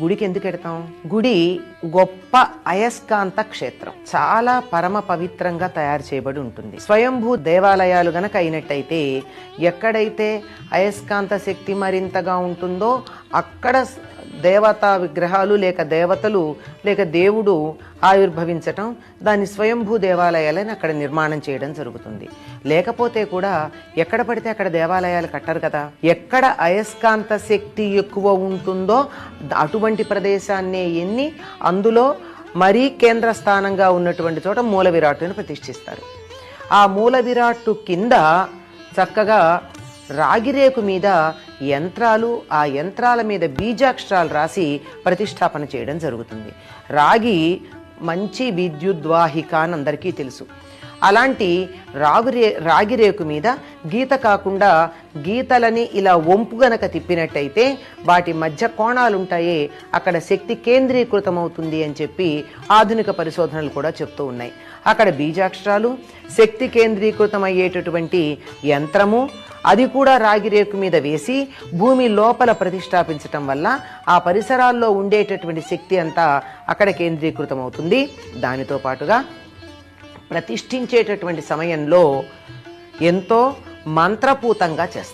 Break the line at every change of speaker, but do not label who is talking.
గుడికి ఎందుకు ఎడతాం? గుడి గొప్ప అయస్కాంత క్షేత్రం, చాలా పరమ పవిత్రంగా తయారు చేయబడి ఉంటుంది. స్వయంభూ దేవాలయాలు గనక అయినట్టయితే ఎక్కడైతే అయస్కాంత శక్తి మరింతగా ఉంటుందో అక్కడ దేవతా విగ్రహాలు లేక దేవతలు లేక దేవుడు ఆవిర్భవించటం, దాన్ని స్వయంభూ దేవాలయాలని అక్కడ నిర్మాణం చేయడం జరుగుతుంది. లేకపోతే కూడా ఎక్కడ పడితే అక్కడ దేవాలయాలు కట్టరు కదా. ఎక్కడ అయస్కాంత శక్తి ఎక్కువ ఉంటుందో అటువంటి ప్రదేశాన్నే ఎన్ని అందులో మరీ కేంద్ర స్థానంగా ఉన్నటువంటి చోట మూల విరాట్టుని ప్రతిష్ఠిస్తారు. ఆ మూల విరాట్టు కింద చక్కగా రాగిరేకు మీద యంత్రాలు, ఆ యంత్రాల మీద బీజాక్షరాలు రాసి ప్రతిష్టాపన చేయడం జరుగుతుంది. రాగి మంచి విద్యుద్వాహిక అని అందరికీ తెలుసు. అలాంటి రాగిరేకు మీద గీత కాకుండా గీతలని ఇలా వంపు గనక తిప్పినట్టయితే వాటి మధ్య కోణాలుంటాయే, అక్కడ శక్తి కేంద్రీకృతమవుతుంది అని చెప్పి ఆధునిక పరిశోధనలు కూడా చెప్తూ ఉన్నాయి. అక్కడ బీజాక్షరాలు, శక్తి కేంద్రీకృతమయ్యేటటువంటి యంత్రము, అది కూడా రాగిరేకు మీద వేసి భూమి లోపల ప్రతిష్టాపించటం వల్ల ఆ పరిసరాల్లో ఉండేటటువంటి శక్తి అంతా అక్కడ కేంద్రీకృతమవుతుంది. దానితో పాటుగా ప్రతిష్ఠించేటటువంటి సమయంలో ఎంతో మంత్రపూతంగా చేస్తారు.